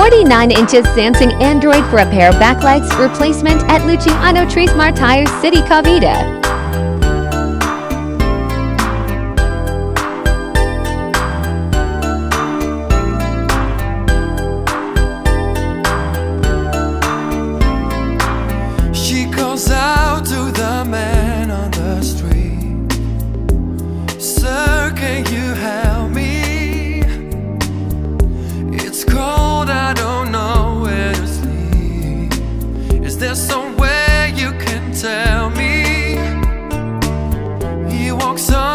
49 inches Samsung Android for a pair of backlights replacement at Luciano Trece Martires City, Cavite. She calls out to the man on the street, "Sir, can you help me? It's cold, I don't know where to sleep. Is there somewhere you can tell me?" He walks on